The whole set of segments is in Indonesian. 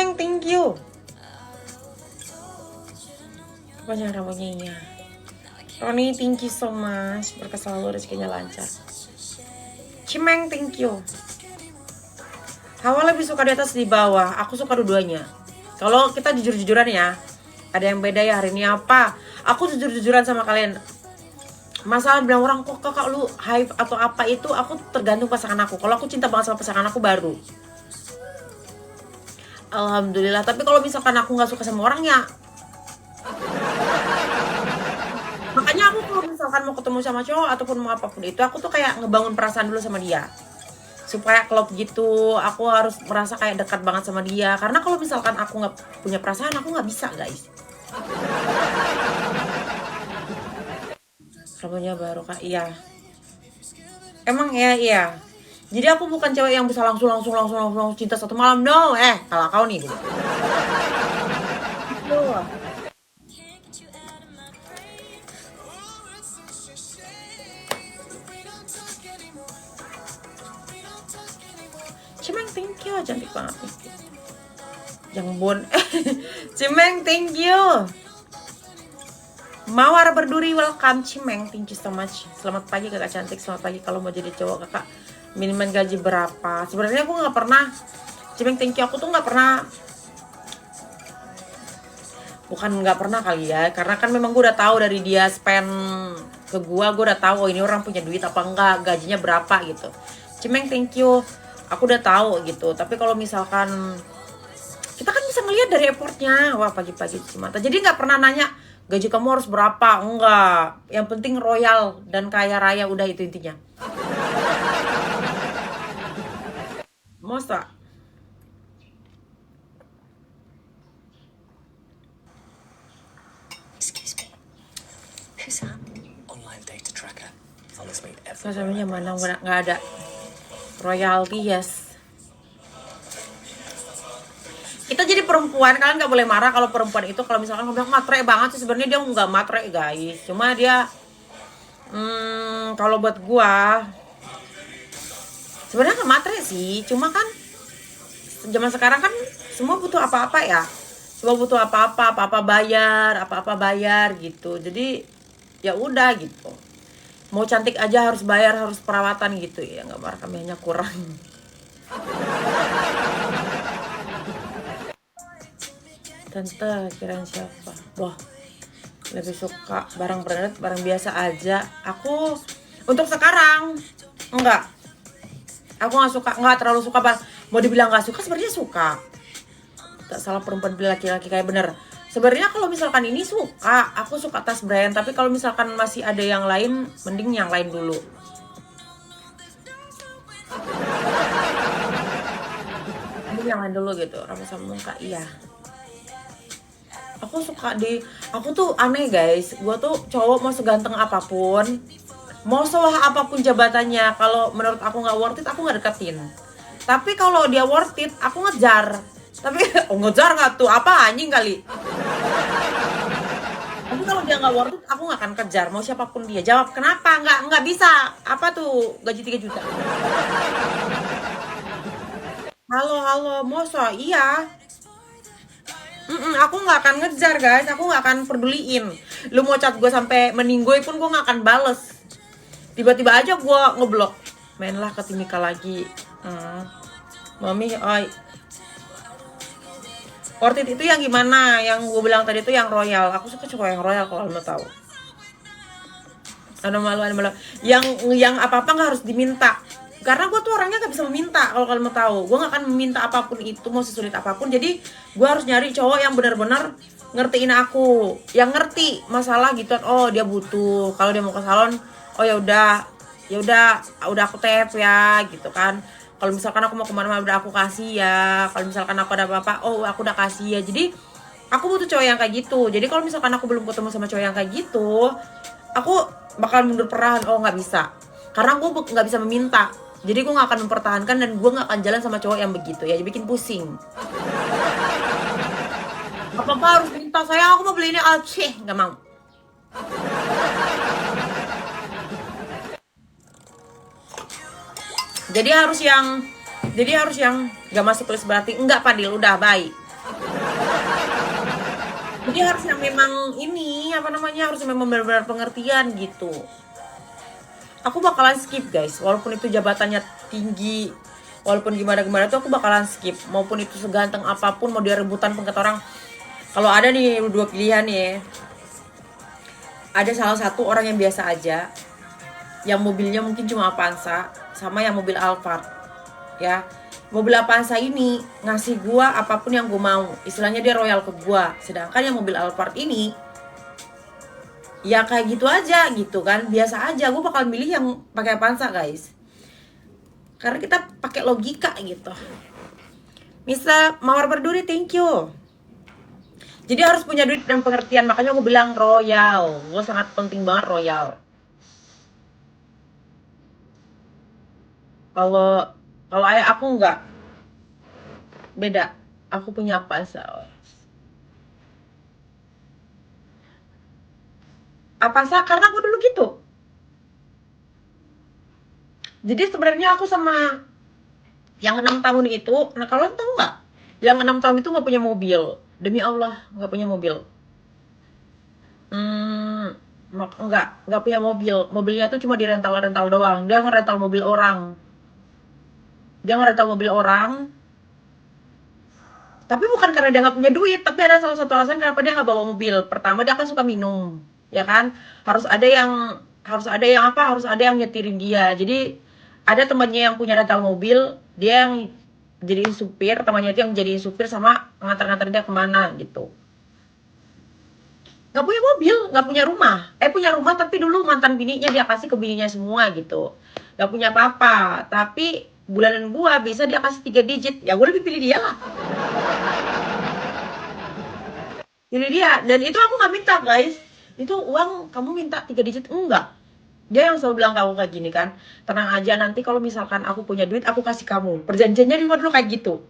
Cimeng, thank you. Kepanjang rambutnya. Roni, thank you so much. Berkah selalu, rezekinya lancar. Cimeng, thank you. Hawa lebih suka di atas di bawah. Aku suka dua-duanya. Kalau kita jujur-jujuran ya, ada yang beda ya hari ini apa? Aku jujur-jujuran sama kalian. Masalah bilang orang kok kakak lu hype atau apa itu, aku tergantung pasangan aku. Kalau aku cinta banget sama pasangan aku baru. Alhamdulillah. Tapi kalau misalkan aku nggak suka sama orangnya, makanya aku kalau misalkan mau ketemu sama cowok ataupun mau apapun itu, aku tuh kayak ngebangun perasaan dulu sama dia. Supaya klop gitu, aku harus merasa kayak dekat banget sama dia. Karena kalau misalkan aku nggak punya perasaan, aku nggak bisa guys. Rambutnya baru kak, iya. Emang ya iya. Jadi aku bukan cewek yang bisa langsung cinta satu malam. No, kalau kau nih. Cimeng, thank you, cantik banget nih. Yang bon, Cimeng, thank you. Mawar berduri, welcome. Cimeng, thank you so much. Selamat pagi kakak cantik, selamat pagi. Kalau mau jadi cowok kakak minimal gaji berapa? Sebenarnya aku nggak pernah. Cimeng, thank you. Aku tuh nggak pernah. Bukan nggak pernah kali ya, karena kan memang gue udah tahu dari dia spend ke gue udah tahu ini orang punya duit apa enggak, gajinya berapa gitu. Cimeng, thank you. Aku udah tahu gitu. Tapi kalau misalkan kita kan bisa ngelihat dari effortnya, wah pagi-pagi cuci mata. Jadi nggak pernah nanya gaji kamu harus berapa, enggak. Yang penting royal dan kaya raya, udah itu intinya. Masa? Excuse me. Who's that? Online data tracker. Follows me Samanya everywhere. mana nggak ada royalty, yes. Kita jadi perempuan, kalian nggak boleh marah kalau perempuan itu kalau misalkan bilang matre banget sih, sebenarnya dia nggak matre guys, cuma dia kalau buat gua sebenarnya nggak matre sih, cuma kan zaman sekarang kan semua butuh apa-apa ya, semua butuh apa-apa bayar gitu, jadi ya udah gitu, mau cantik aja harus bayar, harus perawatan gitu ya, nggak marah, kami hanya kurang. Tante, kirain siapa? Wah, lebih suka barang branded, barang biasa aja. Aku untuk sekarang enggak. Aku nggak terlalu suka barang. Mau dibilang nggak suka, sebenarnya suka. Tak salah perempuan beli laki-laki kayak bener. Sebenarnya kalau misalkan ini suka, aku suka tas brand. Tapi kalau misalkan masih ada yang lain, mending yang lain dulu. Mending yang lain dulu gitu. Rambut sama muka, iya. Aku tuh aneh guys, gue tuh cowok mau seganteng apapun, mau sewah apapun jabatannya, kalau menurut aku nggak worth it, aku nggak deketin. Tapi kalau dia worth it, aku ngejar. Tapi ngejar nggak tuh, apa anjing kali. Tapi kalau dia nggak worth it, aku nggak akan kejar, mau siapapun dia. Jawab kenapa nggak bisa, apa tuh gaji 3 juta. Halo, masa iya. Aku nggak akan ngejar guys, aku nggak akan peduliin. Lu mau chat gue sampai meninggoy pun gue nggak akan bales. Tiba-tiba aja gue ngeblok. Mainlah ke Timika lagi. Mami, oi. Worth it itu yang gimana? Yang gue bilang tadi itu yang royal. Aku suka yang royal kalau lo tahu. Ada malu. Yang apa-apa nggak harus diminta. Karena gue tuh orangnya gak bisa meminta, kalau kalian mau tahu. Gue gak akan meminta apapun itu, mau sesulit apapun. Jadi gue harus nyari cowok yang benar-benar ngertiin aku, yang ngerti masalah gitu. Oh dia butuh, kalau dia mau ke salon, oh ya udah aku tap ya gitu kan. Kalau misalkan aku mau kemana-mana udah aku kasih ya. Kalau misalkan aku ada apa-apa, oh aku udah kasih ya. Jadi aku butuh cowok yang kayak gitu. Jadi kalau misalkan aku belum ketemu sama cowok yang kayak gitu, aku bakal mundur perlahan. Oh nggak bisa, karena gue nggak bisa meminta. Jadi gue gak akan mempertahankan dan gue gak akan jalan sama cowok yang begitu ya, bikin pusing. Apa-apa harus minta, sayang aku mau beli ini, gak mau. Jadi harus yang gak masuk list berarti enggak Padil, udah bye. Jadi harus yang memang ini apa namanya, harus memang benar-benar pengertian gitu. Aku bakalan skip guys, walaupun itu jabatannya tinggi, walaupun gimana-gimana tuh aku bakalan skip. Maupun itu seganteng apapun, mau dia rebutan pengket orang. Kalau ada nih dua pilihan ya, ada salah satu orang yang biasa aja, yang mobilnya mungkin cuma Avanza, sama yang mobil Alphard ya. Mobil Avanza ini ngasih gua apapun yang gua mau, istilahnya dia royal ke gua. Sedangkan yang mobil Alphard ini ya kayak gitu aja gitu kan, biasa aja. Gue bakal milih yang pakai Avanza guys, karena kita pakai logika gitu. Misal Mawar Berduri, thank you. Jadi harus punya duit dan pengertian, makanya gue bilang royal. Gue sangat penting banget royal. Kalau ayah aku enggak, beda. Aku punya Avanza. Avanza karena gue dulu gitu. Jadi sebenarnya aku sama yang 6 tahun itu, nah kalian tahu nggak? Yang 6 tahun itu nggak punya mobil. Demi Allah, nggak punya mobil. Nggak punya mobil. Mobilnya tuh cuma di rental doang. Dia ngerental mobil orang. Tapi bukan karena dia nggak punya duit, tapi ada salah satu alasan kenapa dia nggak bawa mobil. Pertama, dia kan suka minum, ya kan? Harus ada yang nyetirin dia. Jadi ada temannya yang punya rental mobil, dia yang jadi supir, temannya itu yang jadi supir sama ngantar-ngantar dia kemana gitu. Nggak punya mobil, nggak punya rumah. Punya rumah tapi dulu mantan bininya dia kasih ke bininya semua gitu. Nggak punya apa-apa, tapi bulanan gua bisa dia kasih 3 digit. Ya gue lebih pilih dia lah. Pilih dia. Dan itu aku nggak minta guys. Itu uang kamu minta 3 digit, enggak. Dia yang selalu bilang ke aku kayak gini kan, tenang aja, nanti kalau misalkan aku punya duit aku kasih kamu. Perjanjiannya dulu kayak gitu.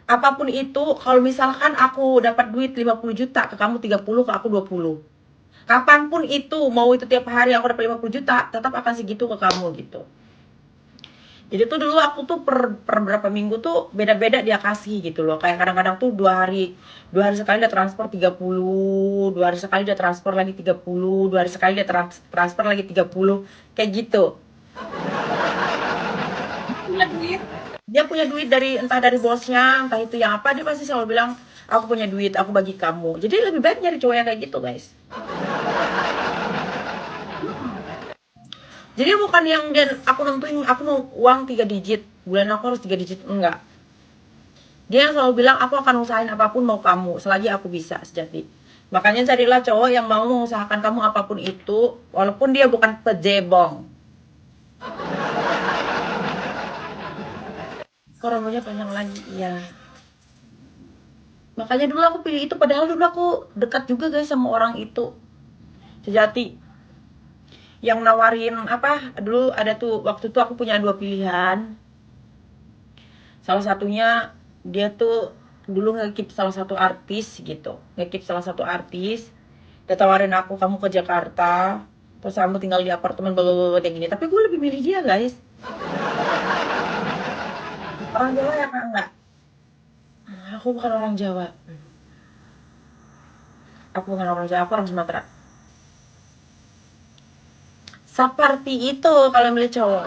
Apapun itu, kalau misalkan aku dapat duit 50 juta, ke kamu 30, ke aku 20. Kapanpun itu, mau itu tiap hari aku dapat 50 juta, tetap akan segitu ke kamu gitu. Jadi tuh dulu aku tuh per berapa minggu tuh beda-beda dia kasih gitu loh. Kayak kadang-kadang tuh 2 hari sekali dia transfer 30, 2 hari sekali dia transfer lagi 30, 2 hari sekali dia transfer lagi 30, kayak gitu. Dia punya duit dari entah dari bosnya, entah itu yang apa, dia pasti selalu bilang, aku punya duit, aku bagi kamu. Jadi lebih baik nyari cowok yang kayak gitu guys. Jadi bukan yang dia aku nentuin aku mau uang 3 digit, bulan aku harus 3 digit, enggak. Dia yang selalu bilang aku akan usahain apapun mau kamu selagi aku bisa sejati. Makanya carilah cowok yang mau mengusahakan kamu apapun itu, walaupun dia bukan pejebong. Kok rambutnya panjang lagi, iya. Makanya dulu aku pilih itu, padahal dulu aku dekat juga guys sama orang itu. Sejati. Yang nawarin apa? Dulu ada tuh, waktu itu aku punya 2 pilihan. Salah satunya dia tuh dulu ngekip salah satu artis gitu. Ngekip salah satu artis. Dia tawarin aku, kamu ke Jakarta, terus kamu tinggal di apartemen blablabla kayak gini. Tapi gue lebih milih dia guys. Orang Jawa ya kak? Enggak. Aku bukan orang Jawa. Aku bukan orang Jawa, aku orang Sumatera. Seperti itu kalau milih cowok.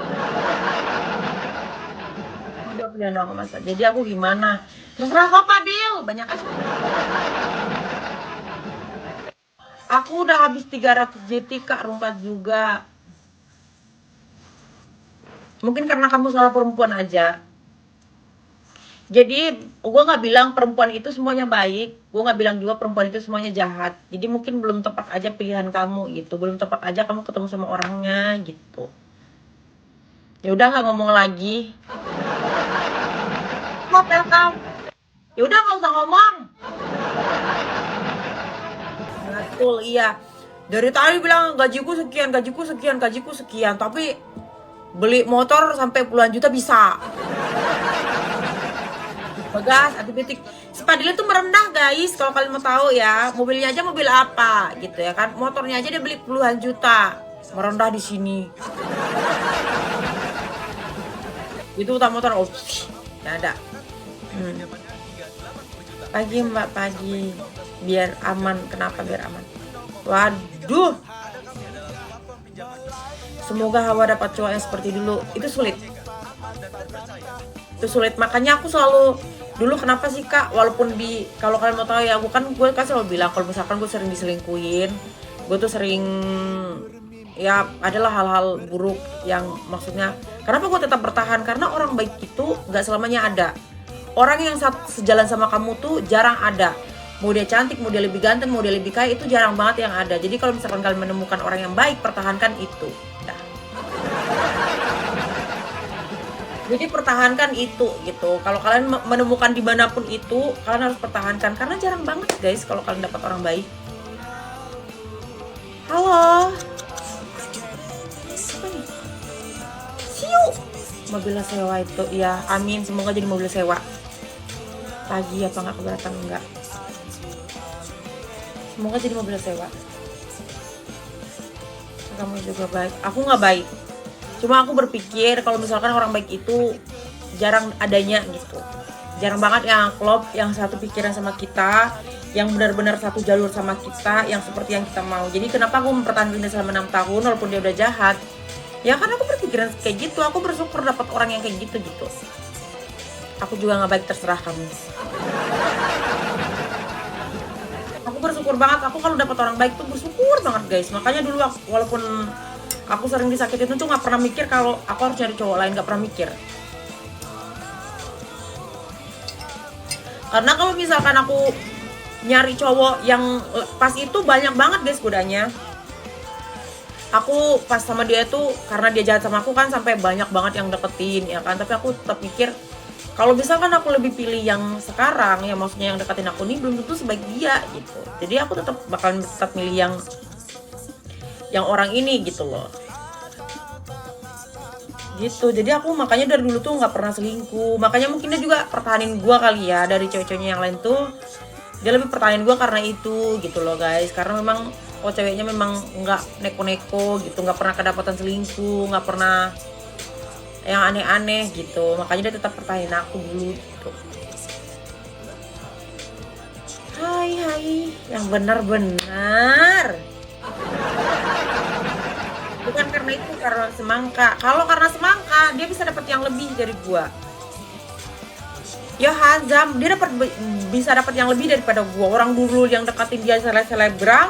Udah pilihan aku masa. Jadi aku gimana? Terserah kok Padil, banyak aja. Aku udah habis 300 JT kak, rumpat juga. Mungkin karena kamu salah perempuan aja. Jadi gue nggak bilang perempuan itu semuanya baik, gue nggak bilang juga perempuan itu semuanya jahat. Jadi mungkin belum tepat aja pilihan kamu gitu, belum tepat aja kamu ketemu sama orangnya gitu. Ya udah nggak ngomong lagi. Welcome. Ya udah nggak usah ngomong. Betul, iya. Dari tadi bilang gajiku sekian, gajiku sekian, gajiku sekian, tapi beli motor sampai puluhan juta bisa. Bagas, antibiotik. Si Padil itu merendah guys, kalau kalian mau tahu ya. Mobilnya aja mobil apa gitu ya kan. Motornya aja dia beli puluhan juta. Merendah di sini. Itu utama motor. Oh, ya ada. Pagi Mbak, pagi. Biar aman. Kenapa biar aman? Waduh. Semoga Hawa dapat cowok yang seperti dulu. Itu sulit. Makanya aku selalu dulu kenapa sih Kak, walaupun kalau kalian mau tahu ya, gue kan selalu bilang kalau misalkan gue sering diselingkuhin, gue tuh sering ya adalah hal-hal buruk yang maksudnya kenapa gue tetap bertahan, karena orang baik itu nggak selamanya ada. Orang yang sejalan sama kamu tuh jarang ada. Mau dia cantik, mau dia lebih ganteng, mau dia lebih kaya, itu jarang banget yang ada. Jadi kalau misalkan kalian menemukan orang yang baik, pertahankan itu. Jadi pertahankan itu gitu. Kalau kalian menemukan dimanapun itu, kalian harus pertahankan karena jarang banget guys kalau kalian dapat orang baik. Halo. Apa nih? Siu. Mobil sewa itu, ya amin. Semoga jadi mobil sewa. Pagi apa nggak keberatan enggak? Semoga jadi mobil sewa. Kamu juga baik. Aku nggak baik. Cuma aku berpikir kalau misalkan orang baik itu jarang adanya gitu. Jarang banget yang klop, yang satu pikiran sama kita, yang benar-benar satu jalur sama kita, yang seperti yang kita mau. Jadi kenapa aku mempertahankan dia selama 6 tahun walaupun dia udah jahat? Ya karena aku berpikiran kayak gitu, aku bersyukur dapat orang yang kayak gitu. Aku juga nggak baik, terserah kamu. Aku bersyukur banget, aku kalau dapat orang baik tuh bersyukur banget guys. Makanya dulu walaupun aku sering disakitin tuh nggak pernah mikir kalau aku harus cari cowok lain, nggak pernah mikir. Karena kalau misalkan aku nyari cowok yang pas itu banyak banget guys godanya. Aku pas sama dia tuh karena dia jahat sama aku kan sampai banyak banget yang deketin ya kan. Tapi aku tetap mikir kalau misalkan aku lebih pilih yang sekarang, ya maksudnya yang deketin aku nih belum tentu sebaik dia gitu. Jadi aku bakalan tetap milih yang orang ini gitu loh. Gitu. Jadi aku makanya dari dulu tuh nggak pernah selingkuh. Makanya mungkin dia juga pertahanin gue kali ya, dari cewek-ceweknya yang lain tuh dia lebih pertahanin gue karena itu gitu loh guys. Karena memang ceweknya memang nggak neko-neko gitu, nggak pernah kedapatan selingkuh, nggak pernah yang aneh-aneh gitu. Makanya dia tetap pertahanin aku dulu gitu. Hai yang benar-benar. Bukan karena itu, karena semangka. Kalau karena semangka, dia bisa dapat yang lebih dari gua. Ya Hazam, dia bisa dapat yang lebih daripada gua. Orang dulu yang deketin dia selebgram,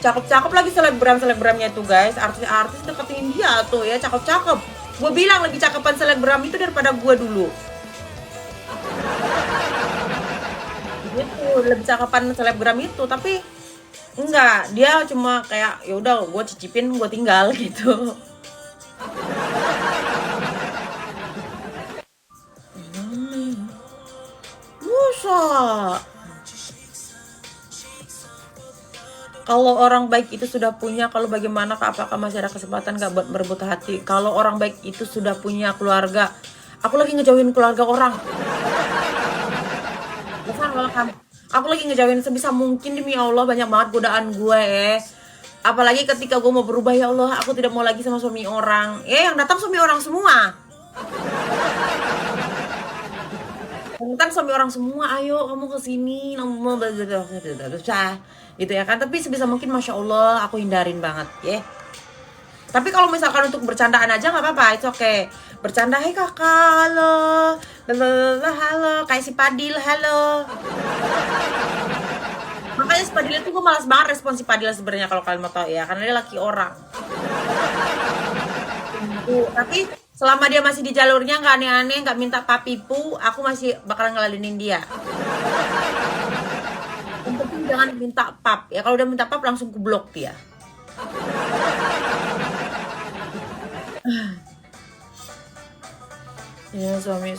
cakep-cakep lagi selebgramnya itu guys. Artis-artis deketin dia tuh ya, cakep-cakep. Gua bilang lebih cakepan selebgram itu daripada gua dulu. Gitu, lebih cakepan selebgram itu, tapi enggak, dia cuma kayak ya udah gue cicipin, gue tinggal gitu. Musa. Kalau orang baik itu sudah punya, kalau bagaimana Kak, apakah masih ada kesempatan gak buat merebut hati? Kalau orang baik itu sudah punya keluarga, aku lagi ngejauhin keluarga orang. Bukan welcome. Aku lagi ngejauhin sebisa mungkin demi Allah, banyak banget godaan gue apalagi ketika gue mau berubah, ya Allah aku tidak mau lagi sama suami orang. Yang datang suami orang semua. Tentang suami orang semua, ayo kamu kesini, kamu gitu ya kan. Tapi sebisa mungkin masya Allah aku hindarin banget ya. Tapi kalau misalkan untuk bercandaan aja nggak apa-apa, itu oke. Bercanda, hai kakak, halo, halo, kayak si Padil, halo. Makanya si Padil itu gue malas banget respon si Padil sebenarnya kalau kalian mau tahu ya, karena dia laki orang. Tapi selama dia masih di jalurnya, nggak aneh-aneh, nggak minta papipu, aku masih bakalan ngeladenin dia. Yang penting jangan minta pap ya. Kalau udah minta pap langsung ku blok dia. Iya, suami.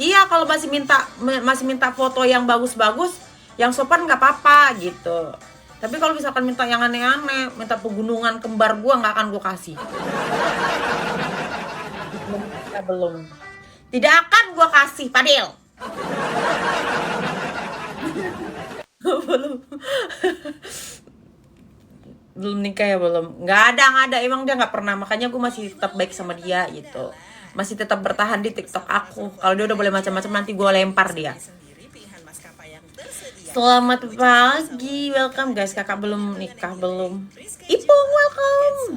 Iya, kalau masih minta foto yang bagus-bagus, yang sopan nggak apa-apa gitu. Tapi kalau misalkan minta yang aneh-aneh, minta pegunungan kembar gua, nggak akan gua kasih. Belum. Tidak akan gua kasih, Padil. Belum nikah ya, belum. Nggak ada, emang dia nggak pernah. Makanya gue masih tetap baik sama dia gitu, masih tetap bertahan di TikTok aku. Kalau dia udah boleh macam-macam, nanti gue lempar dia. Selamat pagi, welcome guys. Kakak belum nikah, belum. Ipung, welcome.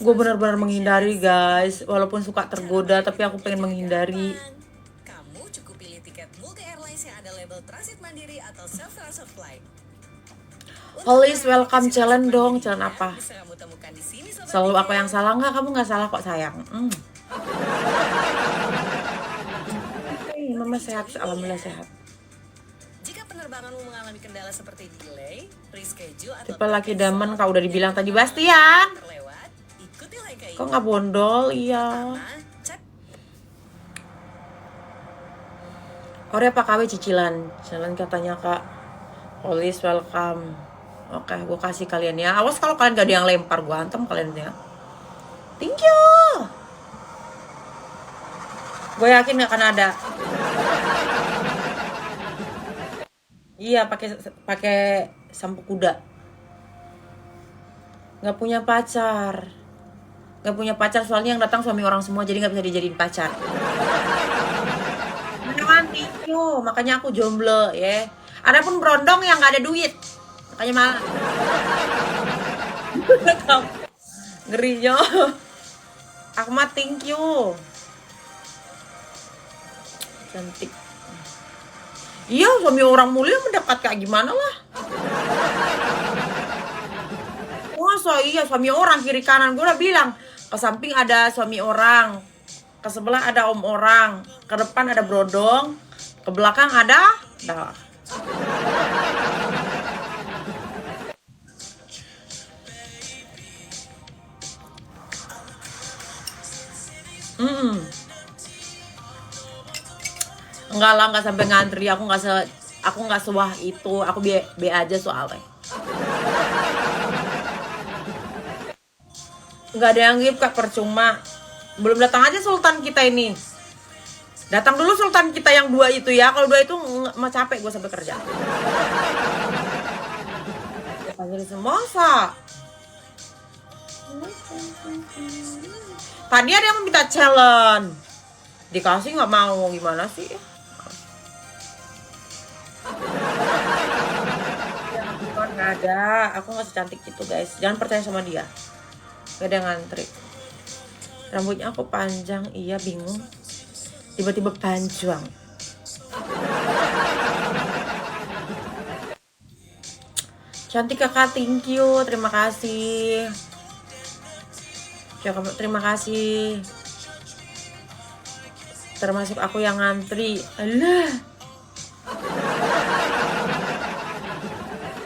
Gue benar-benar menghindari guys, walaupun suka tergoda, tapi aku pengen menghindari. Kamu cukup pilih tiket multi airlines yang ada label transit mandiri atau self transfer flight. Holis, welcome. Challenge dong, challenge apa? Bisa kamu temukan di sini, Sobat Selalu aku Tiket. yang salah nggak? Kamu nggak salah kok sayang. Mama sehat, alhamdulillah sehat. Jika penerbanganmu mengalami kendala seperti delay, reschedule atau Tipe laki daman, kau udah dibilang tadi Bastian. terlewat, ikuti like Kok nggak bondol? Iya. cek Korea apa KW cicilan? Cicilan katanya Kak. Holis, welcome. Oke, gue kasih kalian ya. Awas kalau kalian gak ada yang lempar, gue hantam kalian ya. Thank you. Gue yakin gak akan ada. Iya, pakai sampo kuda. Gak punya pacar. Gak punya pacar soalnya yang datang suami orang semua, jadi gak bisa dijadiin pacar. Jangan thank you. Makanya aku jomblo ya. Ada pun berondong yang gak ada duit. Makanya malah. Ngerinya. Ahmad thank you. Cantik. Iya, suami orang mulia mendekat kayak gimana lah. Masa iya suami orang kiri kanan, gue udah bilang ke samping ada suami orang, ke sebelah ada om orang, ke depan ada brodong, ke belakang ada dah. Enggak lah, enggak sampai ngantri. Aku nggak sewah itu. Aku be aja soalnya. Enggak ada yang gift Kak, percuma. Belum datang aja sultan kita ini. Datang dulu sultan kita yang 2 itu ya. Kalau 2 itu mah capek gue sampai kerja. Panggil semosa. Tadi ada yang minta challenge. Dikasih nggak mau, gimana sih? Nggak ada, aku nggak secantik itu guys. Jangan percaya sama dia. Gak ada yang ngantri. Rambutnya aku panjang, iya bingung. Tiba-tiba panjang. Cantik kakak, thank you, terima kasih. Terima kasih. Termasuk aku yang ngantri. Alah.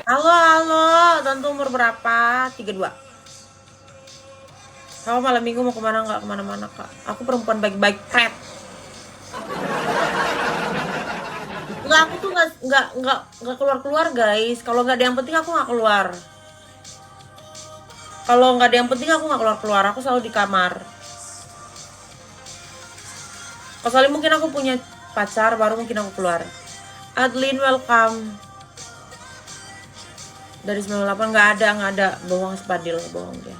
Halo, tante umur berapa? 32. Kamu malam minggu mau kemana? Nggak kemana-mana kak. Aku perempuan baik-baik, pret. Nggak, aku tuh nggak keluar guys. Kalau nggak ada yang penting aku nggak keluar. Kalau nggak ada yang penting aku nggak keluar. Aku selalu di kamar. Kecuali mungkin aku punya pacar, baru mungkin aku keluar. Adlin, welcome. Dari 98 nggak ada. Bohong Spadil, bohong dia.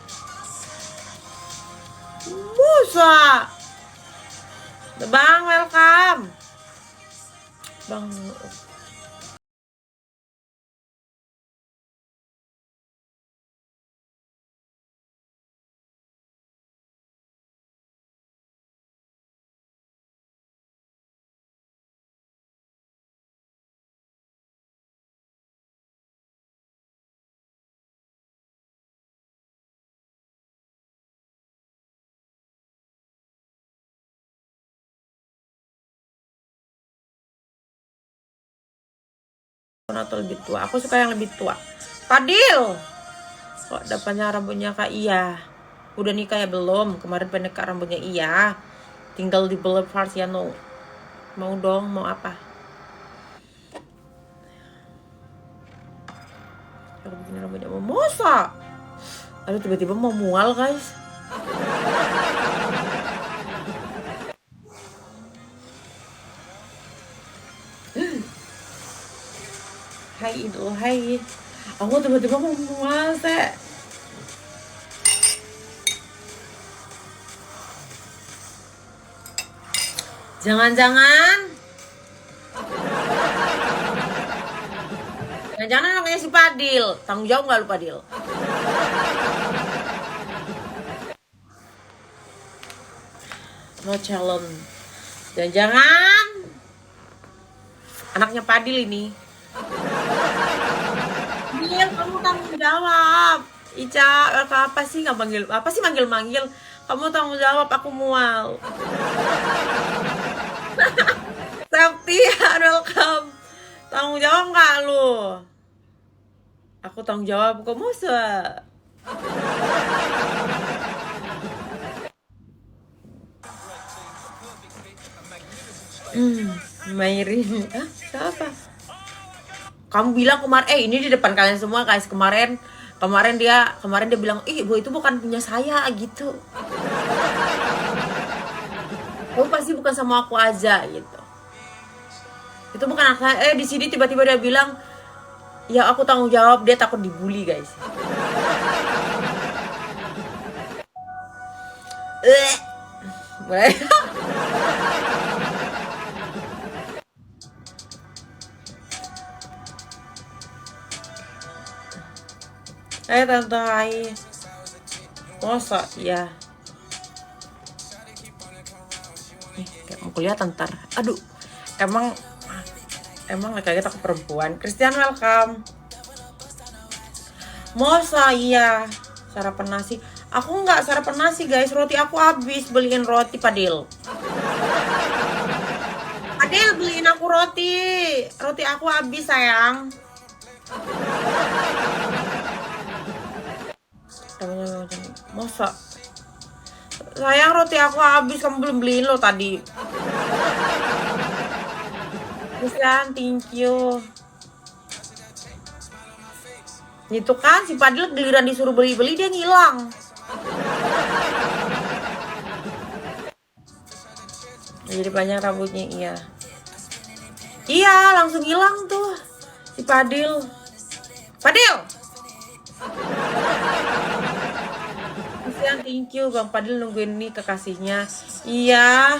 Busa. Bang, welcome. Bang. Atau lebih tua. Aku suka yang lebih tua. Fadil. Kok dapatnya rambutnya Kak Iya? Udah nikah ya belum? Kemarin pendek rambutnya Iya. Tinggal di Boulevard ya no. Mau dong, mau apa? Aku bikin rambutnya mau mosa. Aduh, tiba-tiba mau mual guys. Hai Idul, hai. Aku tiba-tiba mau mual, Teh. Jangan-jangan Jangan namanya si Padil. Tanggung jawab nggak lu Padil? No challenge. Jangan anaknya Padil ini. Dil, kamu tanggung jawab. Ica, apa sih nggak manggil? Apa sih manggil-manggil? Kamu tanggung jawab, aku mual. Septian, welcome. Tanggung jawab nggak lu? Aku tanggung jawab, kok masa? Mairin, siapa? Kamu bilang kemarin, ini di depan kalian semua guys, kemarin dia bilang, ih bu itu bukan punya saya gitu. Kamu pasti bukan sama aku aja gitu. Itu bukan anak saya. Di sini tiba-tiba dia bilang, ya aku tanggung jawab, dia takut dibully guys. Tante hai. Masa ya? Kayak mau kelihatan ntar. Aduh, emang kayak aku perempuan. Christian welcome. Masa iya? Sarapan nasi. Aku nggak sarapan nasi guys. Roti aku habis. Beliin roti Padil. Padil beliin aku roti. Roti aku habis sayang. Masa? Sayang roti aku habis, kamu belum beliin lo tadi. Christian, thank you. Itu kan si Padil giliran disuruh beli-beli dia ngilang. Jadi banyak rambutnya, iya. Iya, langsung hilang tuh si Padil. Padil. Christian, thank you. Bang Padil nungguin nih kekasihnya. Iya.